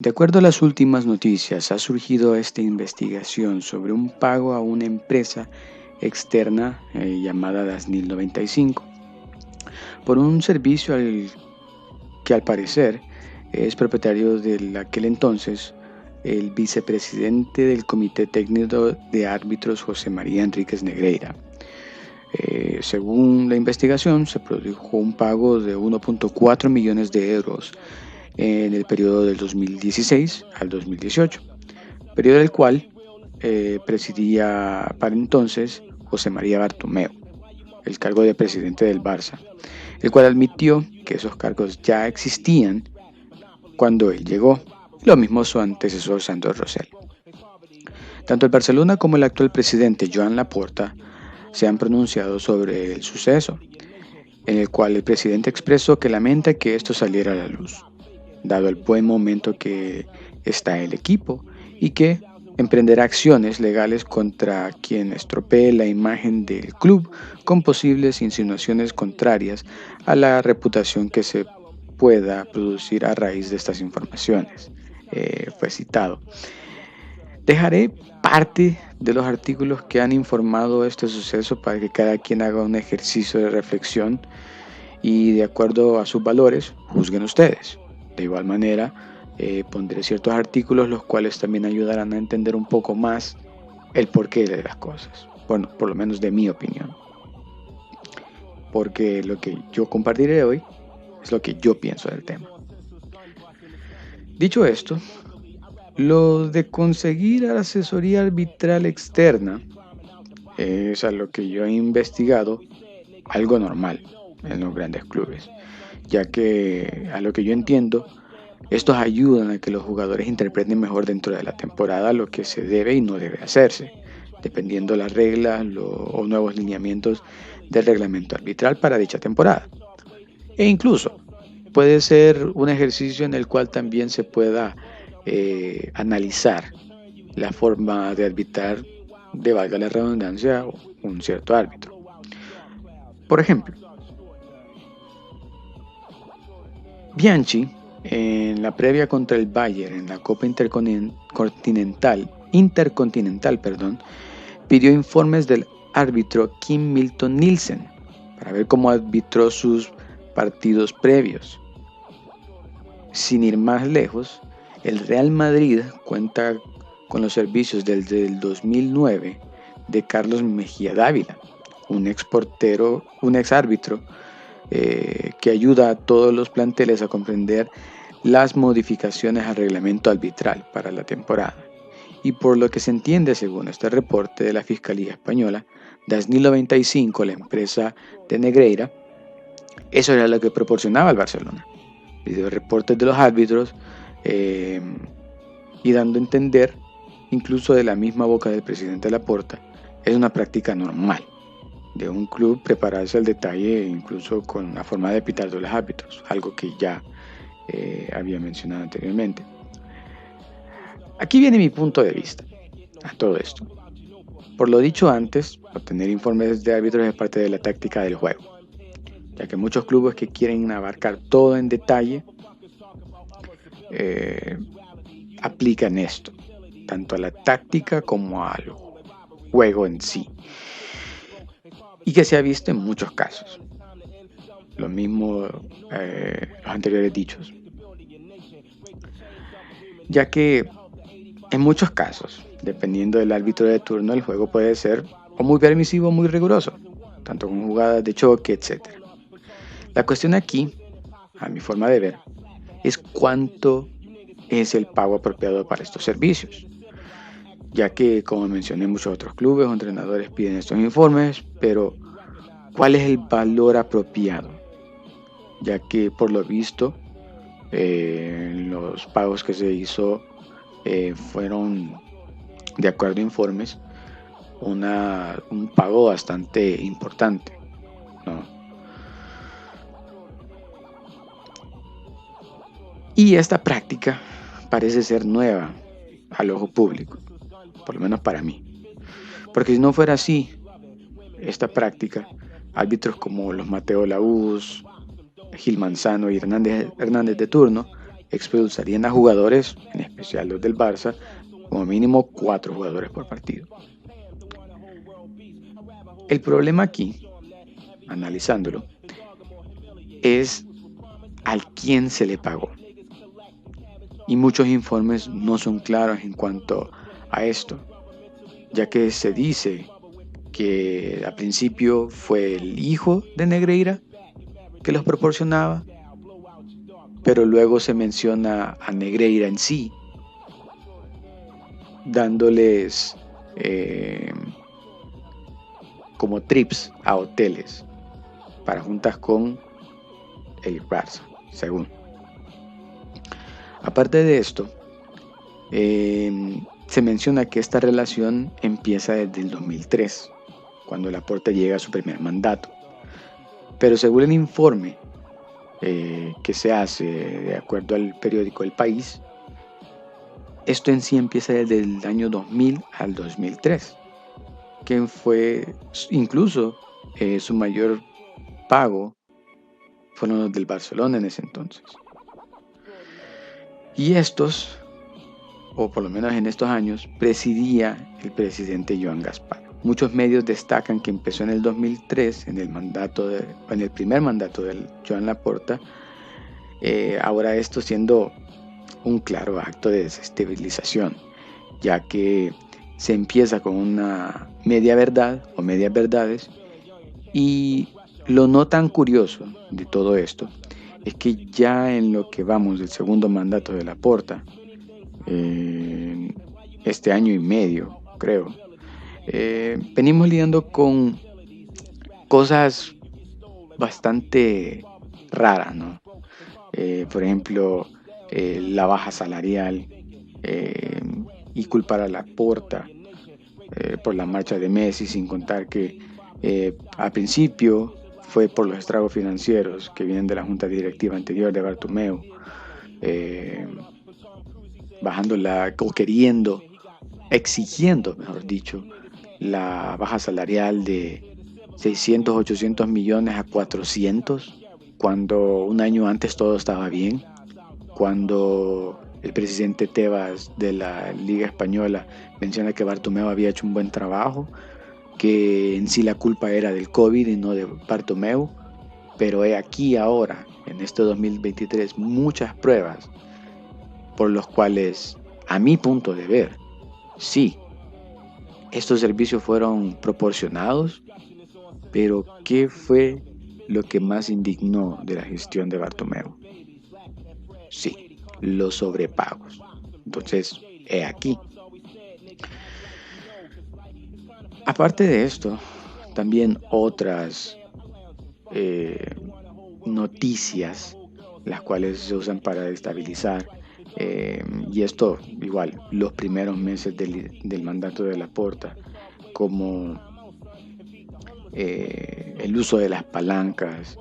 De acuerdo a las últimas noticias, ha surgido esta investigación sobre un pago a una empresa externa llamada Dasnil 95 por un servicio que al parecer es propietario de aquel entonces el vicepresidente del Comité Técnico de Árbitros José María Enríquez Negreira. Según la investigación, se produjo un pago de 1.4 millones de euros en el periodo del 2016 al 2018, periodo del cual presidía para entonces José María Bartomeu, el cargo de presidente del Barça, el cual admitió que esos cargos ya existían cuando él llegó, lo mismo su antecesor Sandro Rosell. Tanto el Barcelona como el actual presidente Joan Laporta se han pronunciado sobre el suceso, en el cual el presidente expresó que lamenta que esto saliera a la luz, dado el buen momento que está el equipo y que emprenderá acciones legales contra quien estropee la imagen del club con posibles insinuaciones contrarias a la reputación que se pueda producir a raíz de estas informaciones. Fue citado. Dejaré parte de los artículos que han informado este suceso para que cada quien haga un ejercicio de reflexión y de acuerdo a sus valores juzguen ustedes. De igual manera, pondré ciertos artículos los cuales también ayudarán a entender un poco más el porqué de las cosas. Bueno, por lo menos de mi opinión. Porque lo que yo compartiré hoy es lo que yo pienso del tema. Dicho esto, lo de conseguir asesoría arbitral externa es a lo que yo he investigado algo normal en los grandes clubes, ya que a lo que yo entiendo, estos ayudan a que los jugadores interpreten mejor dentro de la temporada lo que se debe y no debe hacerse, dependiendo las reglas o nuevos lineamientos del reglamento arbitral para dicha temporada. E incluso puede ser un ejercicio en el cual también se pueda analizar la forma de arbitrar, de valga la redundancia, un cierto árbitro. Por ejemplo, Bianchi, en la previa contra el Bayern en la Copa Intercontinental, pidió informes del árbitro Kim Milton Nielsen para ver cómo arbitró sus partidos previos. Sin ir más lejos, el Real Madrid cuenta con los servicios desde el 2009 de Carlos Mejía Dávila, un ex árbitro que ayuda a todos los planteles a comprender las modificaciones al reglamento arbitral para la temporada. Y por lo que se entiende, según este reporte de la Fiscalía Española, Dasnil 95, la empresa de Negreira, eso era lo que proporcionaba al Barcelona. Video reportes de los árbitros y dando a entender, incluso de la misma boca del presidente Laporta, es una práctica normal de un club prepararse al detalle incluso con la forma de pitar de los árbitros, algo que ya había mencionado anteriormente. Aquí viene mi punto de vista a todo esto. Por lo dicho antes, obtener informes de árbitros es parte de la táctica del juego, ya que muchos clubes que quieren abarcar todo en detalle aplican esto, tanto a la táctica como al juego en sí, y que se ha visto en muchos casos. Lo mismo los anteriores dichos, ya que en muchos casos, dependiendo del árbitro de turno, el juego puede ser o muy permisivo o muy riguroso, tanto con jugadas de choque, etc. La cuestión aquí, a mi forma de ver, es cuánto es el pago apropiado para estos servicios, ya que, como mencioné, muchos otros clubes o entrenadores piden estos informes, pero ¿cuál es el valor apropiado? Ya que, por lo visto, los pagos que se hizo fueron, de acuerdo a informes, un pago bastante importante, ¿no? Y esta práctica parece ser nueva al ojo público, por lo menos para mí. Porque si no fuera así, esta práctica, árbitros como los Mateo Laúz, Gil Manzano y Hernández de turno expulsarían a jugadores, en especial los del Barça, como mínimo 4 jugadores por partido. El problema aquí, analizándolo, es al quién se le pagó. Y muchos informes no son claros en cuanto a esto, ya que se dice que al principio fue el hijo de Negreira que los proporcionaba, pero luego se menciona a Negreira en sí, dándoles como trips a hoteles para juntas con el Barça, según. Aparte de esto, se menciona que esta relación empieza desde el 2003, cuando Laporta llega a su primer mandato. Pero según el informe que se hace de acuerdo al periódico El País, esto en sí empieza desde el año 2000 al 2003, que fue incluso su mayor pago fueron los del Barcelona en ese entonces. Y estos, o por lo menos en estos años, presidía el presidente Joan Gaspar. Muchos medios destacan que empezó en el 2003, en el primer mandato de Joan Laporta, ahora esto siendo un claro acto de desestabilización, ya que se empieza con una media verdad o medias verdades, y lo no tan curioso de todo esto es que ya en lo que vamos del segundo mandato de Laporta, este año y medio creo, venimos lidiando con cosas bastante raras, ¿no? Por ejemplo, la baja salarial, y culpar a Laporta por la marcha de Messi, sin contar que al principio fue por los estragos financieros que vienen de la junta directiva anterior de Bartomeu, bajándola o queriendo, exigiendo, mejor dicho, la baja salarial de 600, 800 millones a 400, cuando un año antes todo estaba bien, cuando el presidente Tebas de la Liga Española menciona que Bartomeu había hecho un buen trabajo, que en sí la culpa era del COVID y no de Bartomeu, pero he aquí ahora, en este 2023, muchas pruebas por los cuales, a mi punto de ver, sí, estos servicios fueron proporcionados, pero ¿qué fue lo que más indignó de la gestión de Bartomeu? Sí, los sobrepagos. Entonces, he aquí. Aparte de esto, también otras noticias, las cuales se usan para destabilizar, y esto igual, los primeros meses del mandato de Laporta, como el uso de las palancas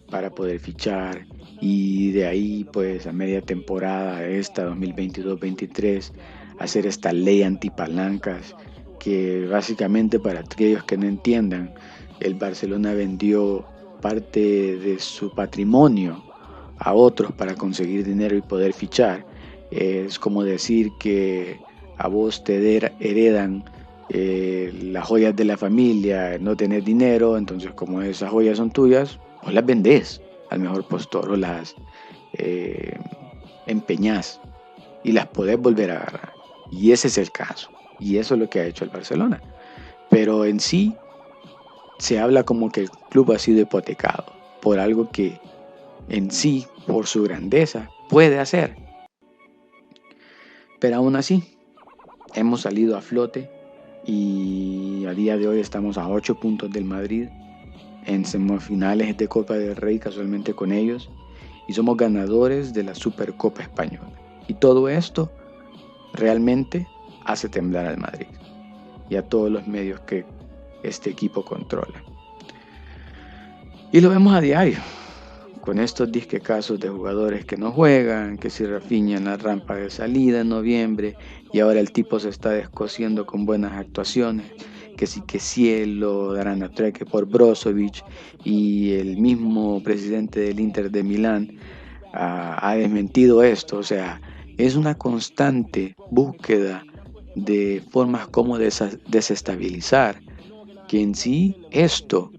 para poder fichar, y de ahí pues a media temporada esta 2022-23 hacer esta ley antipalancas, que básicamente, para aquellos que no entiendan, el Barcelona vendió parte de su patrimonio a otros para conseguir dinero y poder fichar. Es como decir que a vos te heredan las joyas de la familia, no tenés dinero, entonces como esas joyas son tuyas, vos las vendés al mejor postor o las empeñás y las podés volver a agarrar. Y ese es el caso. Y eso es lo que ha hecho el Barcelona. Pero en sí se habla como que el club ha sido hipotecado por algo que en sí, por su grandeza, puede hacer. Pero aún así, hemos salido a flote y a día de hoy estamos a 8 puntos del Madrid, en semifinales de Copa del Rey casualmente con ellos, y somos ganadores de la Supercopa Española. Y todo esto realmente hace temblar al Madrid y a todos los medios que este equipo controla. Y lo vemos a diario, con estos disque casos de jugadores que no juegan, que si Rafinha en la rampa de salida en noviembre, y ahora el tipo se está descosiendo con buenas actuaciones, que sí que Cielo darán a treque por Brozovic, y el mismo presidente del Inter de Milán ha desmentido esto. O sea, es una constante búsqueda de formas como desestabilizar, que en sí esto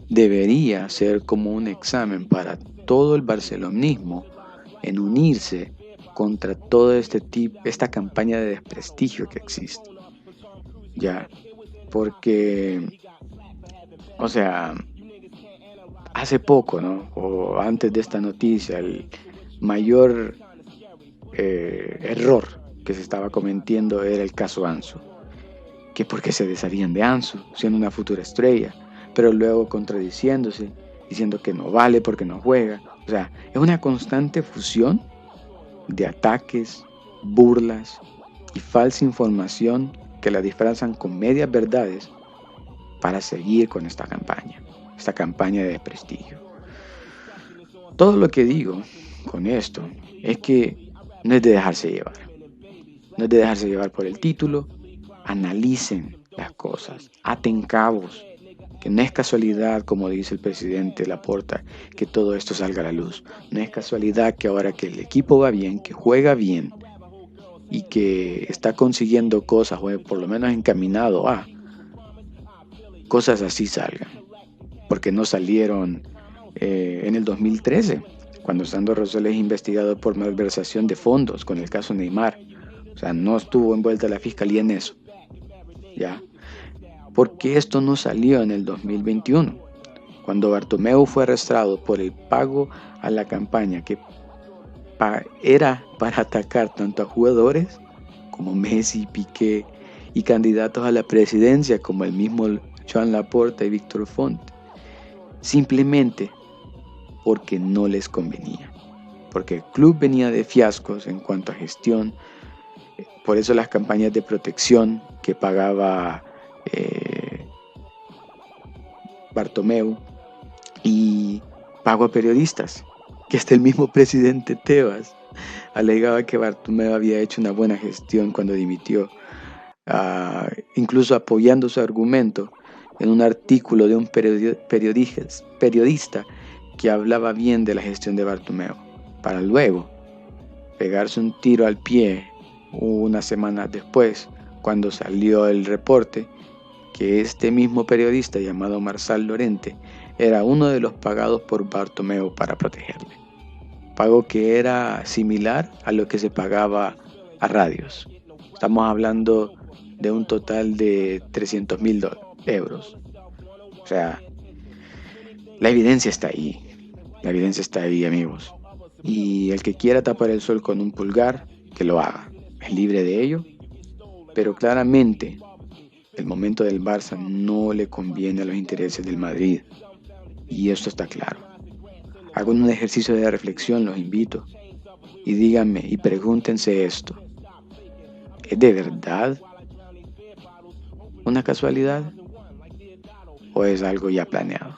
debería ser como un examen para todo el barcelonismo en unirse contra todo esta campaña de desprestigio que existe. Ya, porque, o sea, hace poco, ¿no? O antes de esta noticia, el mayor error que se estaba cometiendo era el caso Ansu. Que porque se desharían de Ansu, siendo una futura estrella, pero luego contradiciéndose, diciendo que no vale porque no juega. O sea, es una constante fusión de ataques, burlas y falsa información que la disfrazan con medias verdades para seguir con esta campaña de desprestigio. Todo lo que digo con esto es que no es de dejarse llevar, no es de dejarse llevar por el título, analicen las cosas, aten cabos, que no es casualidad, como dice el presidente Laporta, que todo esto salga a la luz. No es casualidad que ahora que el equipo va bien, que juega bien y que está consiguiendo cosas, o por lo menos encaminado a cosas así salgan. Porque no salieron en el 2013, cuando Sandro Rosell es investigado por malversación de fondos con el caso Neymar. O sea, no estuvo envuelta la fiscalía en eso. ¿Ya? ¿Por qué esto no salió en el 2021? Cuando Bartomeu fue arrestado por el pago a la campaña que era para atacar tanto a jugadores como Messi, Piqué y candidatos a la presidencia como el mismo Joan Laporta y Víctor Font, simplemente porque no les convenía, porque el club venía de fiascos en cuanto a gestión. Por eso las campañas de protección que pagaba Bartomeu y pago a periodistas, que hasta el mismo presidente Tebas alegaba que Bartomeu había hecho una buena gestión cuando dimitió, incluso apoyando su argumento en un artículo de un periodista que hablaba bien de la gestión de Bartomeu, para luego pegarse un tiro al pie unas semanas después, cuando salió el reporte que este mismo periodista llamado Marsal Lorente era uno de los pagados por Bartomeu para protegerle. Pago que era similar a lo que se pagaba a radios. Estamos hablando de un total de 300.000 euros. O sea, la evidencia está ahí. La evidencia está ahí, amigos. Y el que quiera tapar el sol con un pulgar, que lo haga. Es libre de ello. Pero claramente, el momento del Barça no le conviene a los intereses del Madrid. Y esto está claro. Hagan un ejercicio de reflexión, los invito. Y díganme y pregúntense esto. ¿Es de verdad una casualidad o es algo ya planeado?